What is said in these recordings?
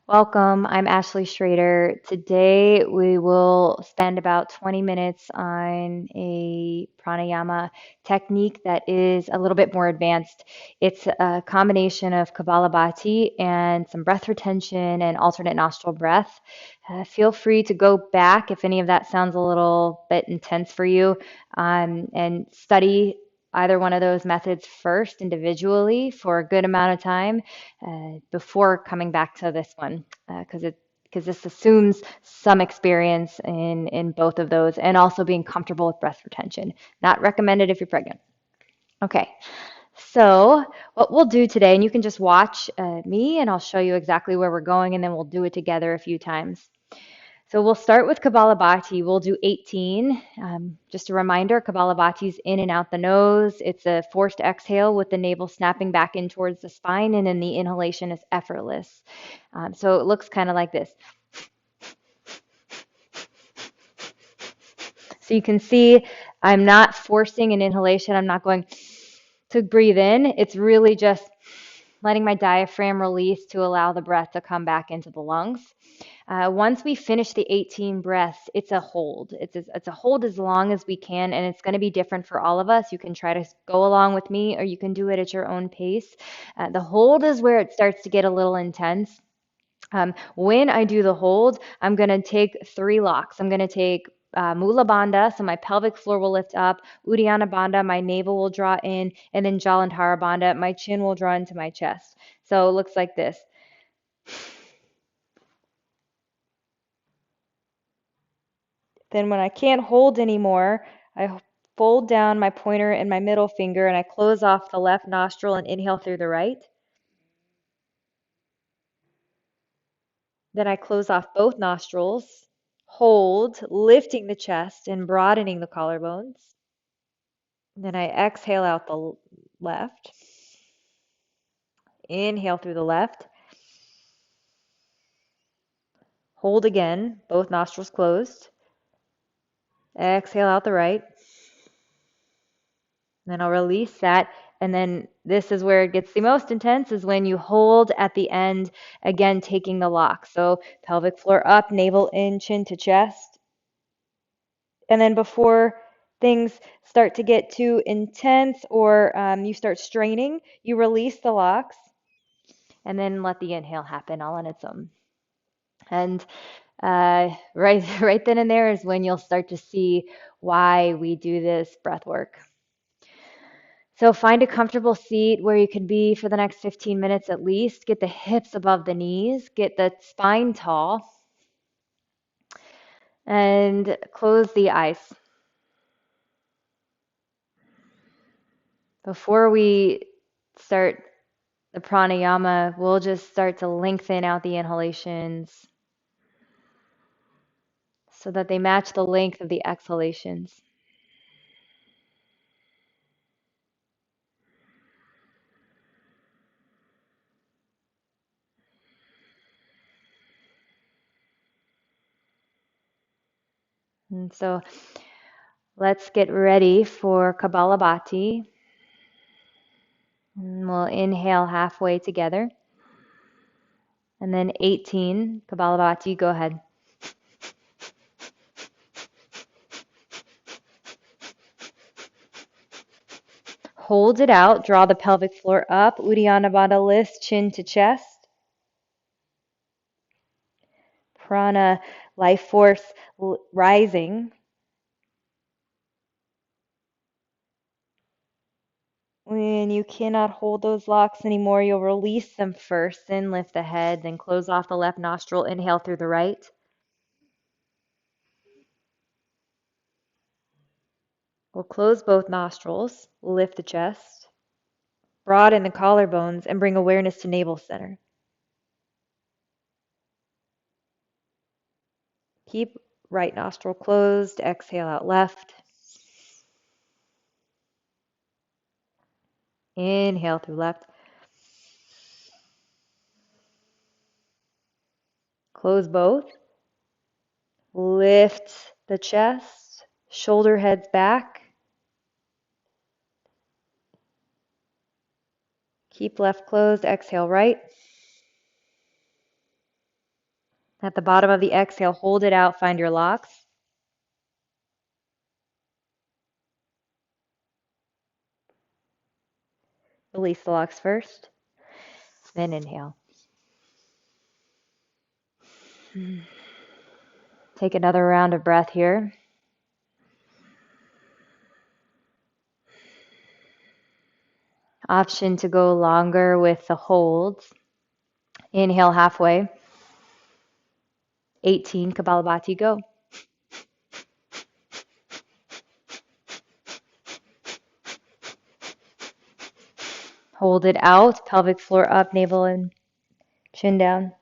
Welcome. I'm Ashley Schrader. Today we will spend about 20 minutes on a pranayama technique that is a little bit more advanced. It's a combination of Kapalabhati and some breath retention and alternate nostril breath. Feel free to go back if any of that sounds a little bit intense for you, and study either one of those methods first individually for a good amount of time before coming back to this one, because this assumes some experience in both of those and also being comfortable with breath retention. Not recommended if you're pregnant. Okay, so what we'll do today, and you can just watch me and I'll show you exactly where we're going, and then we'll do it together a few times. So we'll start with Kapalabhati. We'll do 18. Just a reminder, Kapalabhati's in and out the nose. It's a forced exhale with the navel snapping back in towards the spine, and then the inhalation is effortless. So it looks kind of like this. So you can see I'm not forcing an inhalation. I'm not going to breathe in. It's really just letting my diaphragm release to allow the breath to come back into the lungs. Once we finish the 18 breaths, it's a hold. It's a hold as long as we can, and it's going to be different for all of us. You can try to go along with me, or you can do it at your own pace. The hold is where it starts to get a little intense. When I do the hold, I'm going to take three locks. I'm going to take Mula Bandha, so my pelvic floor will lift up. Uddiyana Bandha, my navel will draw in. And then Jalandhara Bandha, my chin will draw into my chest. So it looks like this. Then when I can't hold anymore, I fold down my pointer and my middle finger and I close off the left nostril and inhale through the right. Then I close off both nostrils, hold, lifting the chest and broadening the collarbones. Then I exhale out the left. Inhale through the left. Hold again, both nostrils closed. Exhale out the right. Then I'll release that. And then this is where it gets the most intense, is when you hold at the end, again, taking the lock. So pelvic floor up, navel in, chin to chest. And then before things start to get too intense or you start straining, you release the locks and then let the inhale happen all on its own. And right then and there is when you'll start to see why we do this breath work. So find a comfortable seat where you can be for the next 15 minutes at least. Get the hips above the knees, get the spine tall, and close the eyes. Before we start the pranayama, we'll just start to lengthen out the inhalations so that they match the length of the exhalations. And so let's get ready for Kapalabhati. And we'll inhale halfway together. And then 18, Kapalabhati, go ahead. Hold it out, draw the pelvic floor up, Uddiyana Bandha lifts, chin to chest. Prana, life force rising. When you cannot hold those locks anymore, you'll release them first, then lift the head, then close off the left nostril, inhale through the right. We'll close both nostrils, lift the chest, broaden the collarbones, and bring awareness to navel center. Keep right nostril closed, exhale out left. Inhale through left. Close both. Lift the chest, shoulder heads back. Keep left closed, exhale right. At the bottom of the exhale, hold it out, find your locks. Release the locks first, then inhale. Take another round of breath here. Option to go longer with the holds. Inhale halfway. 18, Kapalabhati, go. Hold it out, pelvic floor up, navel and chin down.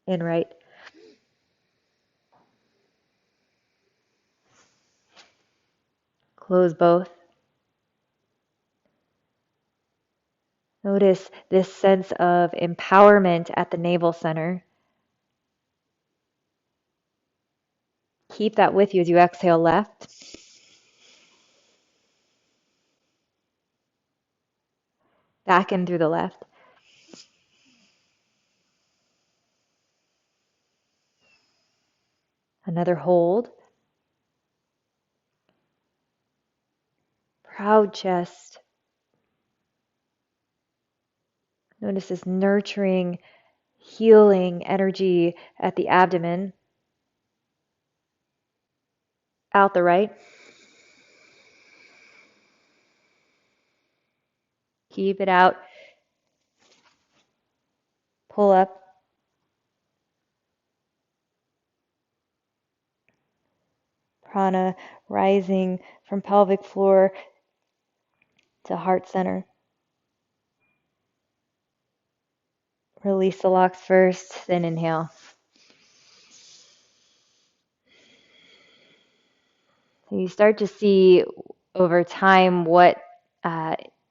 And right. Close both. Notice this sense of empowerment at the navel center. Keep that with you as you exhale left. Back in through the left. Another hold. Proud chest. Notice this nurturing, healing energy at the abdomen. Out the right. Keep it out. Pull up. Prana rising from pelvic floor to heart center. Release the locks first, then inhale. So you start to see over time what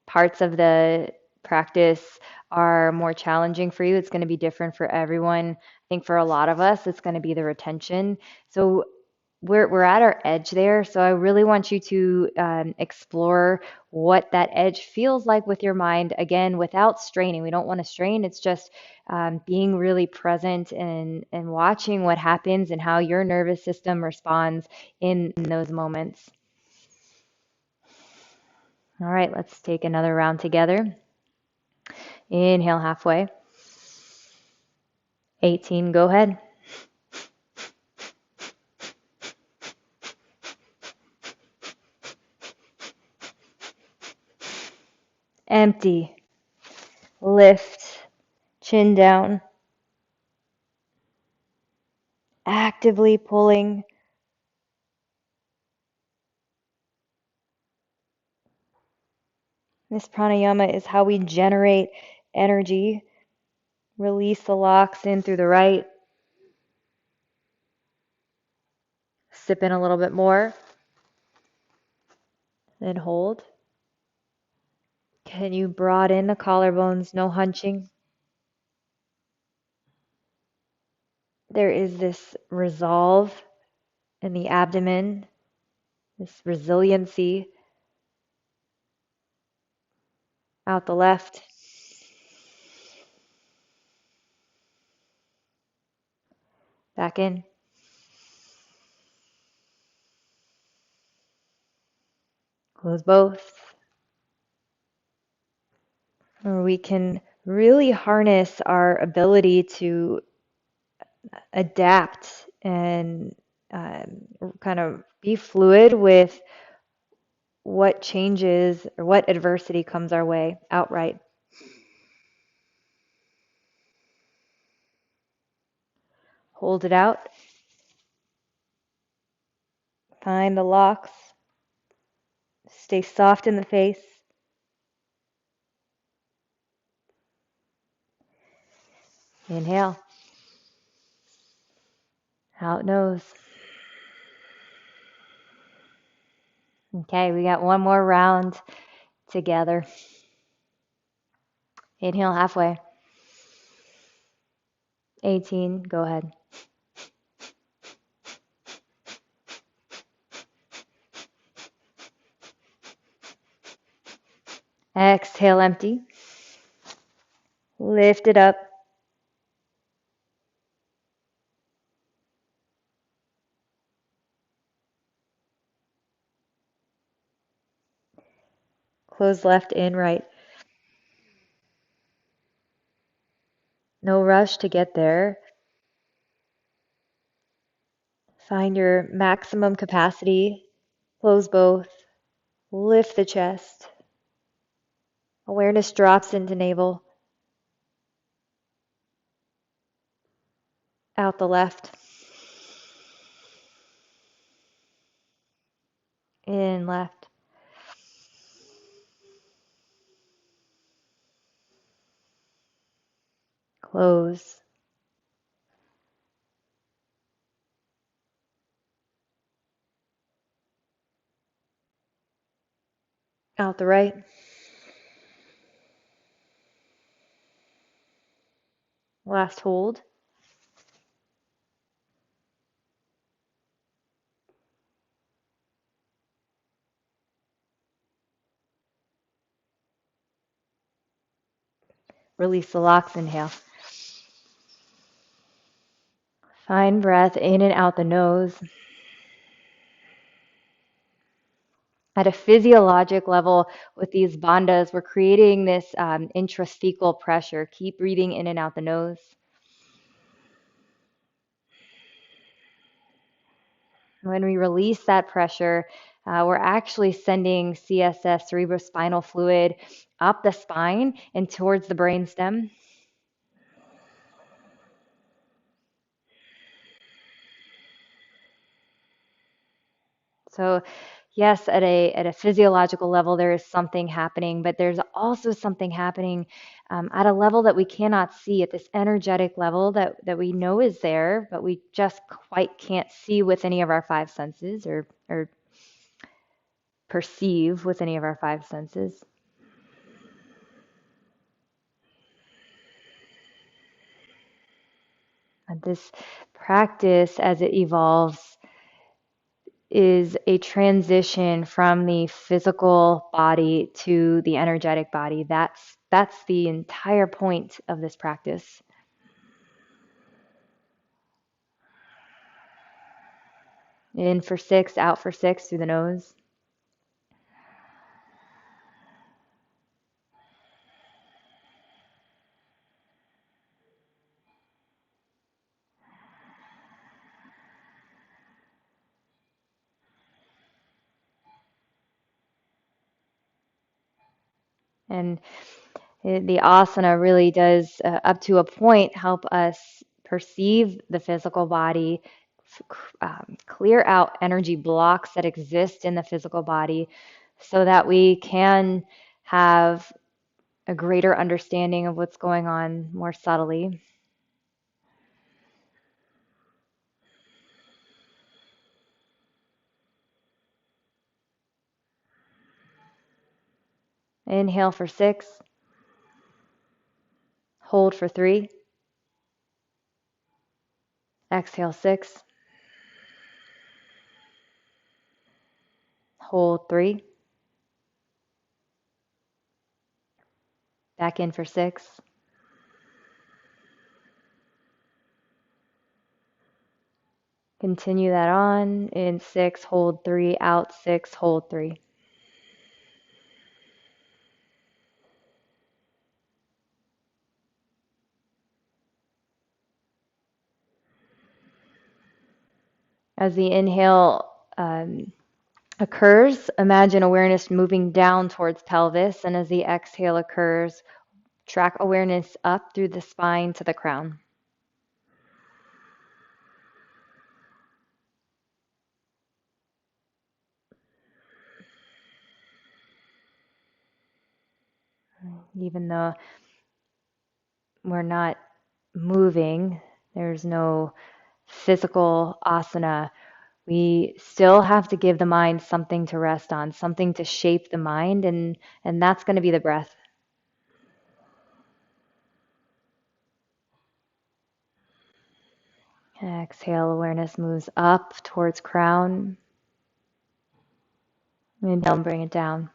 parts of the practice are more challenging for you. It's going to be different for everyone. I think for a lot of us, it's going to be the retention. So we're at our edge there. So I really want you to explore what that edge feels like with your mind. Again, without straining. We don't want to strain. It's just being really present and watching what happens and how your nervous system responds in those moments. All right, let's take another round together. Inhale halfway. 18, go ahead. Empty. Lift. Chin down. Actively pulling. This pranayama is how we generate energy. Release the locks in through the right. Sip in a little bit more. Then hold. Can you broaden the collarbones? No hunching. There is this resolve in the abdomen, this resiliency. Out the left. Back in. Close both. Or we can really harness our ability to adapt and kind of be fluid with what changes or what adversity comes our way outright. Hold it out. Find the locks. Stay soft in the face. Inhale. Out nose. Okay, we got one more round together. Inhale halfway. 18, go ahead. Exhale, empty. Lift it up. Close left in, right. No rush to get there. Find your maximum capacity. Close both. Lift the chest. Awareness drops into navel. Out the left. In left. Close. Out the right. Last hold. Release the locks. Inhale. Find breath in and out the nose. At a physiologic level, with these bandhas, we're creating this intrathecal pressure. Keep breathing in and out the nose. When we release that pressure, we're actually sending CSF, cerebrospinal fluid, up the spine and towards the brainstem. So, yes, at a physiological level, there is something happening, but there's also something happening at a level that we cannot see, at this energetic level that we know is there, but we just quite can't see with any of our five senses or perceive with any of our five senses. And this practice, as it evolves, is a transition from the physical body to the energetic body. That's the entire point of this practice. In for 6, out for 6 through the nose. And the asana really does, up to a point, help us perceive the physical body, clear out energy blocks that exist in the physical body so that we can have a greater understanding of what's going on more subtly. Inhale for 6, hold for 3, exhale 6, hold 3, back in for 6, continue that on. In 6, hold 3, out 6, hold 3. As the inhale occurs, imagine awareness moving down towards pelvis, and as the exhale occurs, track awareness up through the spine to the crown. Even though we're not moving, there's no physical asana, we still have to give the mind something to rest on, something to shape the mind, and that's going to be the breath. Exhale, awareness moves up towards crown. And don't bring it down.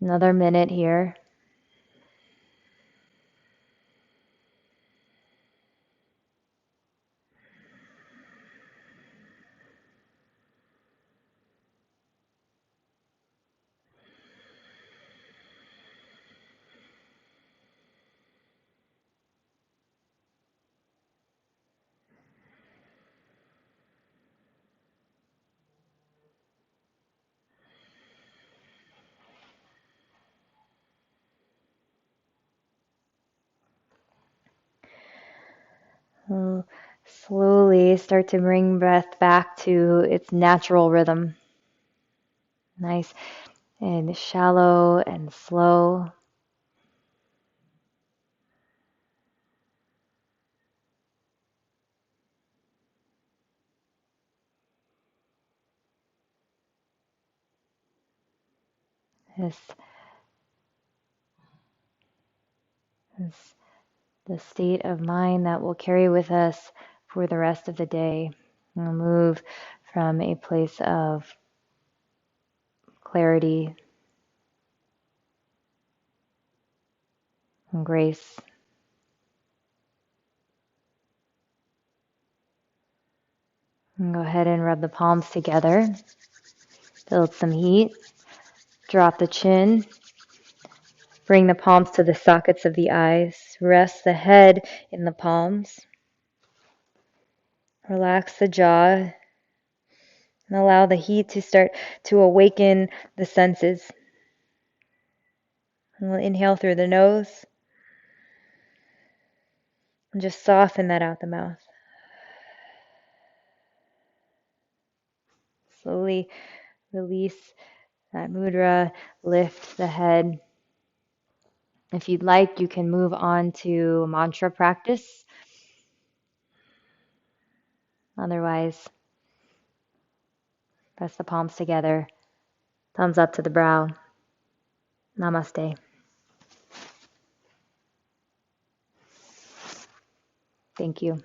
Another minute here. Oh, slowly start to bring breath back to its natural rhythm. Nice and shallow and slow. This is the state of mind that will carry with us for the rest of the day. We'll move from a place of clarity and grace. And go ahead and rub the palms together. Build some heat. Drop the chin. Bring the palms to the sockets of the eyes. Rest the head in the palms. Relax the jaw and allow the heat to start to awaken the senses. And we'll inhale through the nose and just soften that out the mouth. Slowly release that mudra, lift the head. If you'd like, you can move on to mantra practice. Otherwise, press the palms together, thumbs up to the brow. Namaste. Thank you.